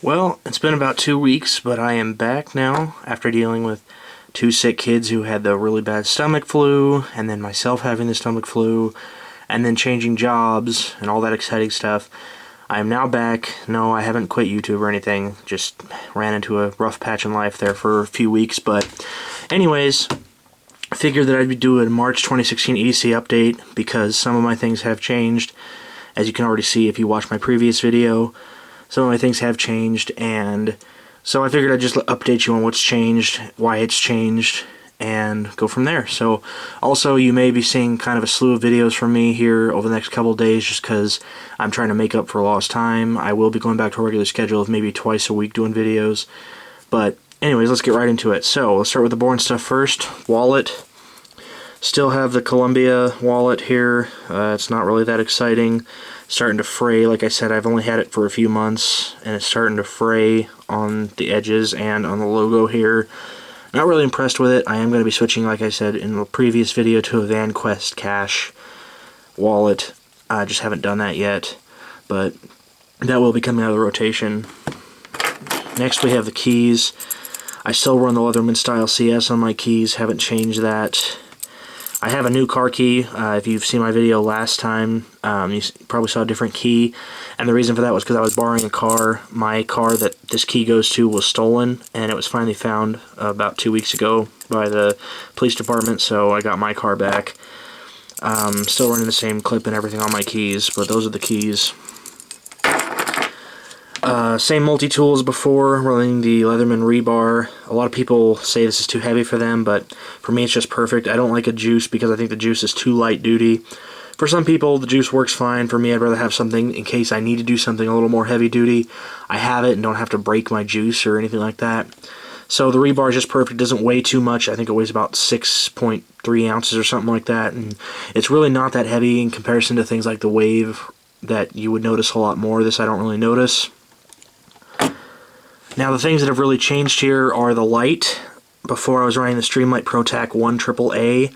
Well, it's been about 2 weeks, but I am back now after dealing with two sick kids who had the really bad stomach flu, and then myself having the stomach flu, and then changing jobs, and all that exciting stuff. I am now back. No, I haven't quit YouTube or anything. Just ran into a rough patch in life there for a few weeks, but anyways, I figured that I'd be doing a March 2016 EDC update because some of my things have changed. As you can already see if you watch my previous video, some of my things have changed, and so I figured I'd just update you on what's changed, why it's changed, and go from there. So also you may be seeing kind of a slew of videos from me here over the next couple of days just because I'm trying to make up for lost time. I will be going back to a regular schedule of maybe twice a week doing videos. But anyways, let's get right into it. So let's start with the boring stuff first. Wallet. Still have the Columbia wallet here. It's not really that exciting. Starting to fray. Like I said, I've only had it for a few months, and it's starting to fray on the edges and on the logo here. Not really impressed with it. I am going to be switching, like I said in the previous video, to a VanQuest Cash wallet. I just haven't done that yet, but that will be coming out of the rotation. Next we have the keys. I still run the Leatherman Style CS on my keys. Haven't changed that. I have a new car key. If you've seen my video last time, you probably saw a different key, and the reason for that was because I was borrowing a car. My car that this key goes to was stolen, and it was finally found about 2 weeks ago by the police department, so I got my car back. Still running the same clip and everything on my keys, but those are the keys. Same multi-tool as before, running the Leatherman rebar. A lot of people say this is too heavy for them, but for me it's just perfect. I don't like a juice because I think the juice is too light duty. For some people, the juice works fine. For me, I'd rather have something in case I need to do something a little more heavy duty. I have it and don't have to break my juice or anything like that. So the rebar is just perfect. It doesn't weigh too much. I think it weighs about 6.3 ounces or something like that, and it's really not that heavy in comparison to things like the Wave that you would notice a lot more. This I don't really notice. Now the things that have really changed here are the light. Before I was running the Streamlight ProTac 1 AAA.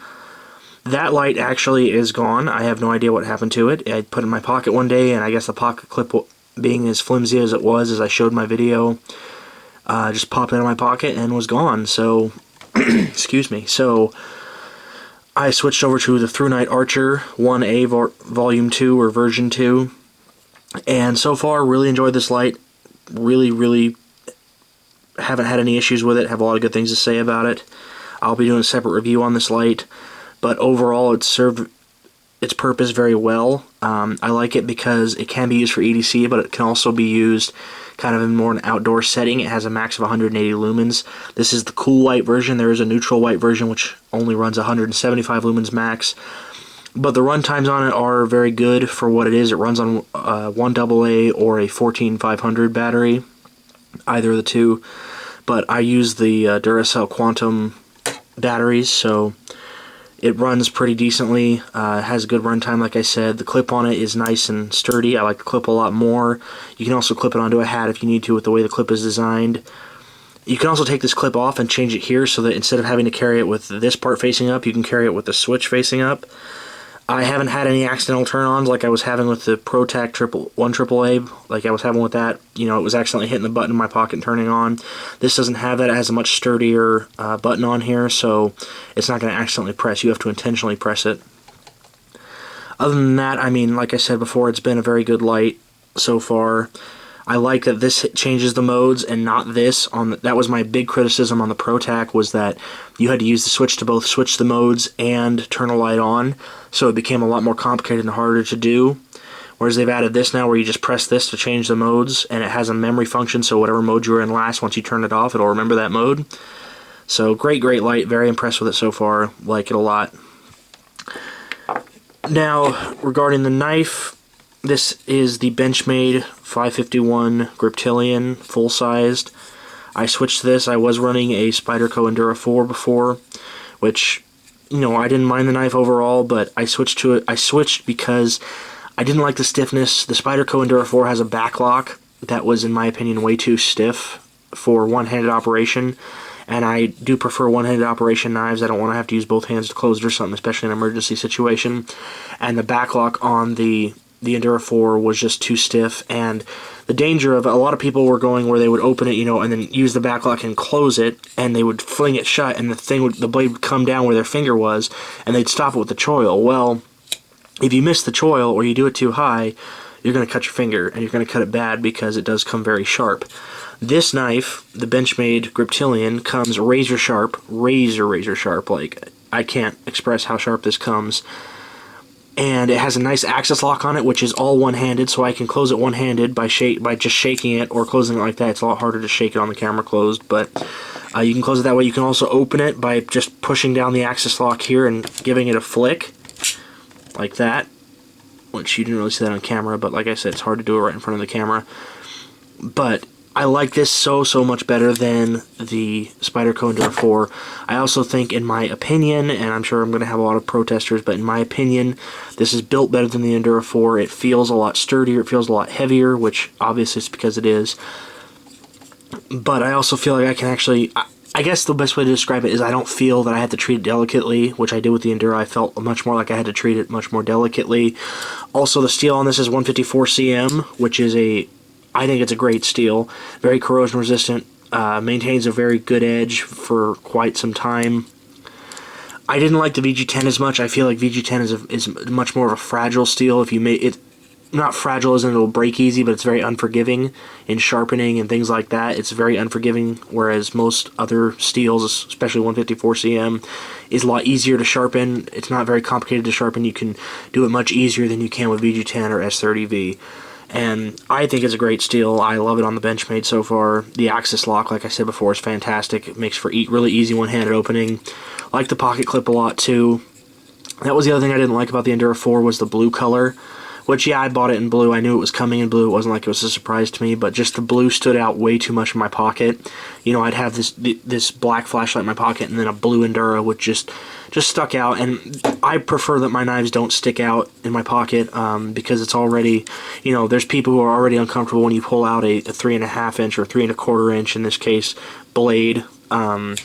That light actually is gone. I have no idea what happened to it. I put it in my pocket one day, and I guess the pocket clip being as flimsy as it was as I showed my video, just popped out of my pocket and was gone. So, excuse me. So I switched over to the ThruNite Archer 1A Volume 2 or Version 2. And so far, really enjoyed this light. Really haven't had any issues with it. Have a lot of good things to say about it. I'll be doing a separate review on this light, but overall it's served its purpose very well. I like it because it can be used for EDC, but it can also be used kind of in more an outdoor setting. It has a max of 180 lumens. This is the cool white version. There is a neutral white version which only runs 175 lumens max. But the run times on it are very good for what it is. It runs on one AA or a 14500 battery, either of the two. But I use the Duracell Quantum batteries, so it runs pretty decently. It has a good runtime, like I said. The clip on it is nice and sturdy. I like the clip a lot more. You can also clip it onto a hat if you need to with the way the clip is designed. You can also take this clip off and change it here so that instead of having to carry it with this part facing up, you can carry it with the switch facing up. I haven't had any accidental turn-ons like I was having with the ProTac 1 AAA, like I was having with that. You know, it was accidentally hitting the button in my pocket and turning on. This doesn't have that. It has a much sturdier button on here, so it's not going to accidentally press. You have to intentionally press it. Other than that, I mean, like I said before, it's been a very good light so far. I like that this changes the modes and not this. That was my big criticism on the ProTac, was that you had to use the switch to both switch the modes and turn a light on, so it became a lot more complicated and harder to do. Whereas they've added this now where you just press this to change the modes, and it has a memory function, so whatever mode you were in last, once you turn it off, it'll remember that mode. So great light, very impressed with it so far, like it a lot. Now, regarding the knife, this is the Benchmade 551 Griptilian, full-sized. I switched to this. I was running a Spyderco Endura 4 before, which, you know, I didn't mind the knife overall, but I switched to it. I switched because I didn't like the stiffness. The Spyderco Endura 4 has a backlock that was, in my opinion, way too stiff for one-handed operation, and I do prefer one-handed operation knives. I don't want to have to use both hands to close it or something, especially in an emergency situation. And the backlock on the the Enduro 4 was just too stiff, and the danger of a lot of people were going where they would open it, you know, and then use the back lock and close it, and they would fling it shut, and the blade would come down where their finger was, and they'd stop it with the choil. Well, if you miss the choil or you do it too high, you're going to cut your finger, and you're going to cut it bad because it does come very sharp. This knife, the Benchmade Griptilian, comes razor sharp, razor sharp. Like, I can't express how sharp this comes. And it has a nice axis lock on it, which is all one-handed, so I can close it one-handed by just shaking it or closing it like that. It's a lot harder to shake it on the camera closed, but you can close it that way. You can also open it by just pushing down the axis lock here and giving it a flick, like that, which you didn't really see that on camera, but like I said, it's hard to do it right in front of the camera. But I like this so much better than the Spyderco Enduro 4. I also think, in my opinion, and I'm sure I'm going to have a lot of protesters, but in my opinion, this is built better than the Enduro 4. It feels a lot sturdier, it feels a lot heavier, which obviously it's because it is. But I also feel like I can actually, I guess the best way to describe it is I don't feel that I have to treat it delicately, which I did with the Enduro. I felt much more like I had to treat it much more delicately. Also, the steel on this is 154 cm, which is I think it's a great steel. Very corrosion resistant, maintains a very good edge for quite some time. I didn't like the VG10 as much. I feel like VG10 is much more of a fragile steel. If you make it, not fragile as in it'll break easy, but it's very unforgiving in sharpening and things like that. It's very unforgiving, whereas most other steels, especially 154 cm, is a lot easier to sharpen. It's not very complicated to sharpen. You can do it much easier than you can with VG10 or S30V. And I think it's a great steel. I love it on the Benchmade so far. The axis lock, like I said before, is fantastic. It makes for really easy one-handed opening. I like the pocket clip a lot too. That was the other thing I didn't like about the Enduro 4 was the blue color. Which, yeah, I bought it in blue. I knew it was coming in blue. It wasn't like it was a surprise to me, but just the blue stood out way too much in my pocket. You know, I'd have this black flashlight in my pocket and then a blue Enduro which just stuck out. And I prefer that my knives don't stick out in my pocket because it's already, you know, there's people who are already uncomfortable when you pull out a 3.5 inch or 3.25 inch, in this case, blade. Some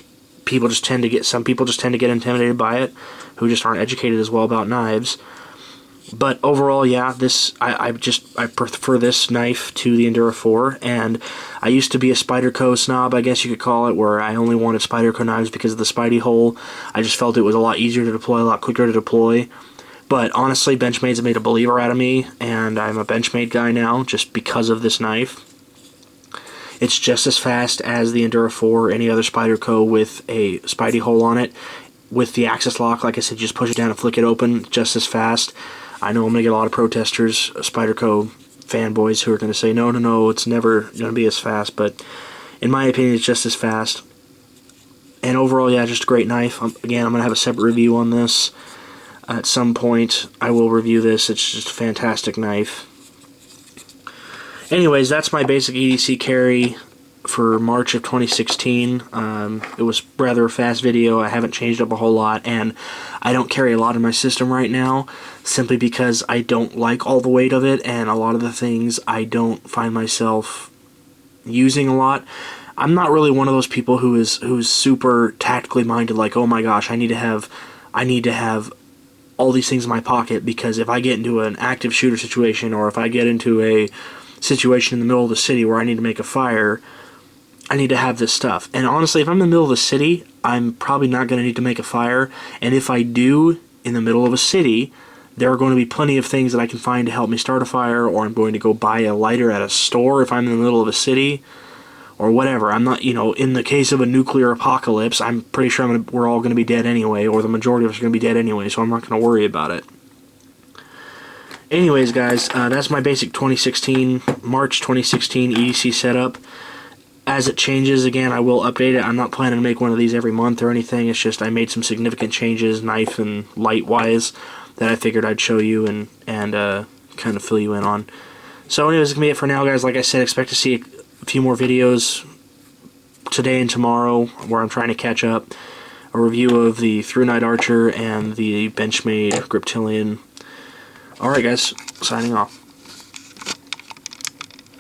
people just tend to get intimidated by it, who just aren't educated as well about knives. But overall, yeah, I prefer this knife to the Enduro 4, and I used to be a Spyderco snob, I guess you could call it, where I only wanted Spyderco knives because of the Spidey hole. I just felt it was a lot easier to deploy, a lot quicker to deploy. But honestly, Benchmade's made a believer out of me, and I'm a Benchmade guy now just because of this knife. It's just as fast as the Enduro 4 or any other Spyderco with a Spidey hole on it. With the axis lock, like I said, just push it down and flick it open just as fast. I know I'm going to get a lot of protesters, Spyderco fanboys, who are going to say, no, it's never going to be as fast, but in my opinion, it's just as fast. And overall, yeah, just a great knife. Again, I'm going to have a separate review on this. At some point, I will review this. It's just a fantastic knife. Anyways, that's my basic EDC carry for March of 2016. It was rather a fast video. I haven't changed up a whole lot, and I don't carry a lot in my system right now simply because I don't like all the weight of it, and a lot of the things I don't find myself using a lot. I'm not really one of those people who's super tactically minded, like, oh my gosh, I need to have all these things in my pocket, because if I get into an active shooter situation, or if I get into a situation in the middle of the city where I need to make a fire, I need to have this stuff. And honestly, if I'm in the middle of the city, I'm probably not going to need to make a fire. And if I do, in the middle of a city, there are going to be plenty of things that I can find to help me start a fire, or I'm going to go buy a lighter at a store if I'm in the middle of a city, or whatever. I'm not, in the case of a nuclear apocalypse, I'm pretty sure we're all going to be dead anyway, or the majority of us are going to be dead anyway, so I'm not going to worry about it. Anyways, guys, that's my basic March 2016 EDC setup. As it changes, again, I will update it. I'm not planning to make one of these every month or anything. It's just I made some significant changes, knife and light-wise, that I figured I'd show you and kind of fill you in on. So anyways, that's going to be it for now, guys. Like I said, expect to see a few more videos today and tomorrow where I'm trying to catch up. A review of the Through Night Archer and the Benchmade Griptilian. Alright, guys. Signing off.